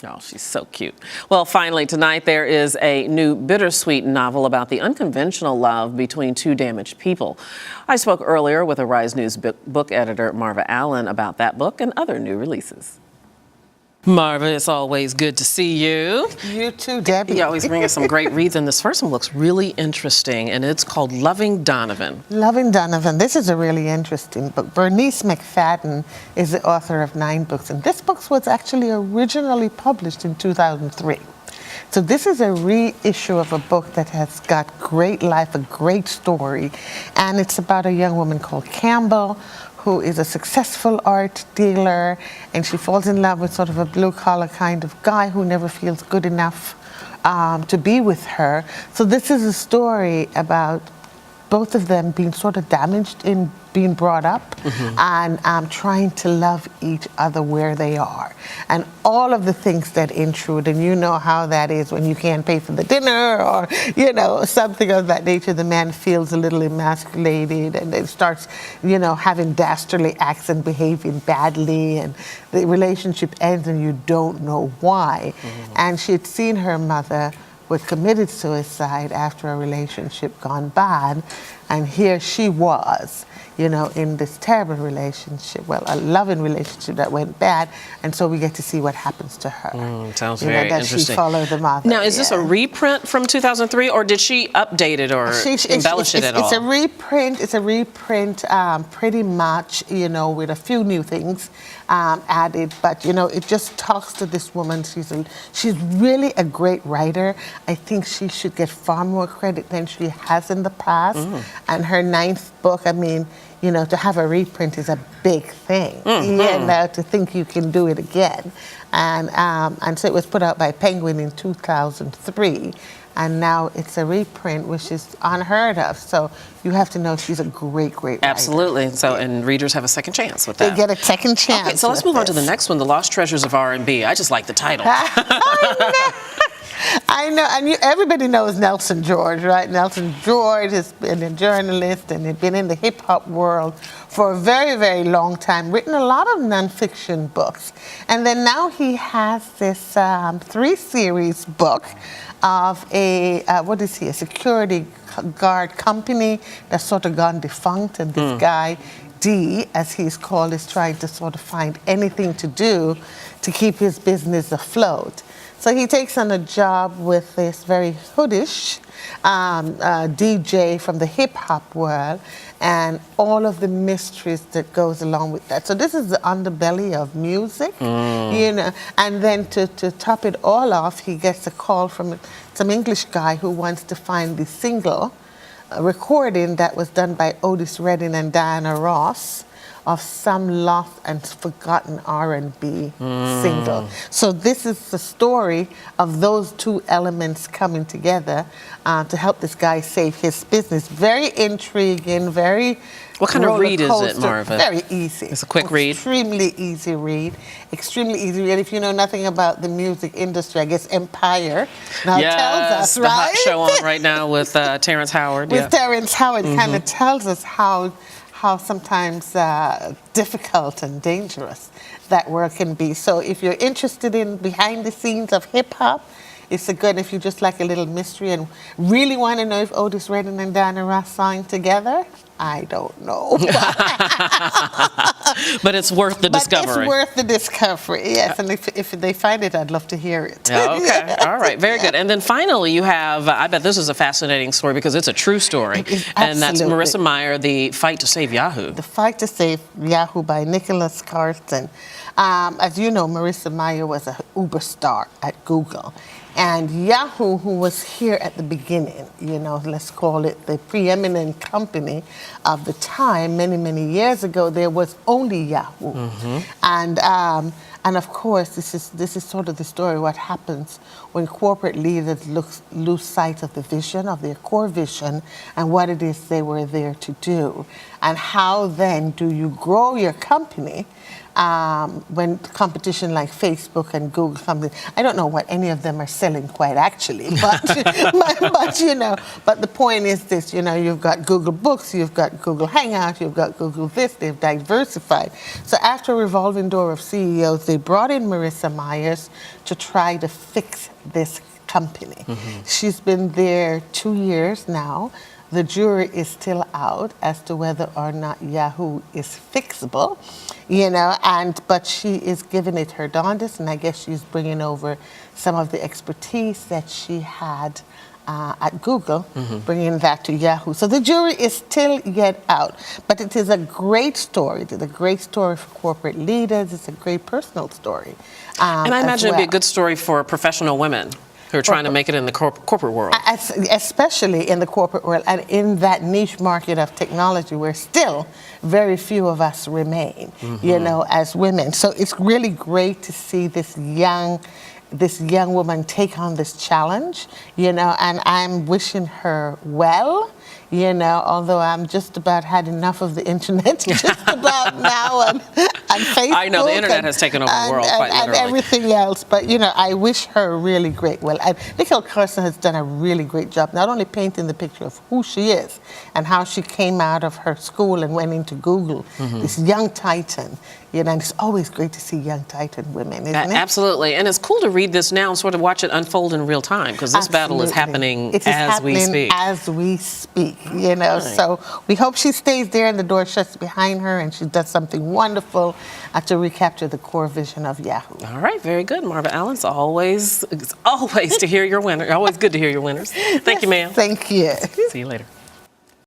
Oh, she's so cute. Well, finally, tonight there is a new bittersweet novel about the unconventional love between two damaged people. I spoke earlier with Arise News book editor Marva Allen about that book and other new releases. Marva, it's always good to see you. You too, Debbie. You always bring us some great reads, and this first one looks really interesting, and it's called Loving Donovan. Loving Donovan. This is a really interesting book. Bernice McFadden is the author of 9 books, and this book was actually originally published in 2003. So this is a reissue of a book that has got great life, a great story, and it's about a young woman called Campbell, who is a successful art dealer, and she falls in love with sort of a blue-collar kind of guy who never feels good enough to be with her. So this is a story about both of them being sort of damaged in being brought up and trying to love each other where they are. And all of the things that intrude, and you know how that is when you can't pay for the dinner or, you know, something of that nature. The man feels a little emasculated and it starts, you know, having dastardly acts and behaving badly, and the relationship ends and you don't know why. And she had seen her mother was committed suicide after a relationship gone bad, and here she was, you know, in this terrible relationship, well, a loving relationship that went bad, and so we get to see what happens to her. Sounds you very know, that interesting. She followed the mother. Now, is this a reprint from 2003, or did she update it or embellish it at all? It's a reprint. It's a reprint, pretty much, you know, with a few new things added. But you know, it just talks to this woman. She's really a great writer. I think she should get far more credit than she has in the past. And her 9th book, I mean, you know, to have a reprint is a big thing. You know, to think you can do it again. And so it was put out by Penguin in 2003. And now it's a reprint, which is unheard of. So you have to know she's a great, great writer. Absolutely. So, and readers have a second chance with that. They get a second chance. Okay, so let's move on to the next one, The Lost Treasures of R&B. I just like the title. I know, and everybody knows Nelson George, right? Nelson George has been a journalist and had been in the hip-hop world for a very, very long time, written a lot of nonfiction books. And then now he has this 3-series book of a, a security guard company that's sort of gone defunct, and this guy, D, as he's called, is trying to sort of find anything to do to keep his business afloat. So he takes on a job with this very hoodish DJ from the hip-hop world, and all of the mysteries that goes along with that. So this is the underbelly of music, you know. And then to top it all off, he gets a call from some English guy who wants to find the single recording that was done by Otis Redding and Diana Ross of some lost and forgotten R&B single. So this is the story of those two elements coming together to help this guy save his business. Very intriguing, very What kind of read is it, Marva? Very easy. It's a quick read? Extremely easy read. Extremely easy read. If you know nothing about the music industry, I guess Empire now tells us, the right? hot show on right now with Terrence Howard. With Terrence Howard, kind of tells us how sometimes difficult and dangerous that work can be. So if you're interested in behind the scenes of hip-hop, it's a good, if you just like a little mystery and really want to know if Otis Redding and Diana Ross sang together, I don't know. But it's worth the discovery. It's worth the discovery, yes. And if they find it, I'd love to hear it. Okay, all right, very good. And then finally you have, I bet this is a fascinating story because it's a true story. And that's Marissa Meyer, The Fight to Save Yahoo. The Fight to Save Yahoo by Nicholas Carson. As you know, Marissa Meyer was an Uber star at Google. And Yahoo, who was here at the beginning, you know, let's call it the preeminent company of the time, many, many years ago, there was only Yahoo. And of course, this is sort of the story, what happens when corporate leaders lose sight of the vision, of their core vision, and what it is they were there to do. And how then do you grow your company when competition like Facebook and Google comes in? I don't know what any of them are selling quite actually, but, but you know, but the point is this, you know, you've got Google Books, you've got Google Hangout, you've got Google this, they've diversified. So after a revolving door of CEOs, they brought in Marissa Myers to try to fix this company. She's been there 2 years now. The jury is still out as to whether or not Yahoo is fixable, but she is giving it her darndest, and I guess she's bringing over some of the expertise that she had at Google, bringing that to Yahoo. So the jury is still yet out, but it is a great story. It is a great story for corporate leaders. It's a great personal story. And I imagine it'd be a good story for professional women who are trying to make it in the corporate world. Especially in the corporate world and in that niche market of technology where still very few of us remain, as women. So it's really great to see this young woman take on this challenge, and I'm wishing her well, although I'm just about had enough of the internet just about now and Facebook. I know the internet has taken over the world quite literally. And everything else, but I wish her really great well. And Nicole Carson has done a really great job, not only painting the picture of who she is and how she came out of her school and went into Google, this young titan. And it's always great to see young titan women, isn't it? Absolutely, and it's cool to read this now and sort of watch it unfold in real time because this battle is happening as we speak. As we speak, Right. So we hope she stays there and the door shuts behind her and she does something wonderful to recapture the core vision of Yahoo. All right, very good, Marva Allen. It's always to hear your winner. Always good to hear your winners. Thank you, ma'am. Thank you. See you later.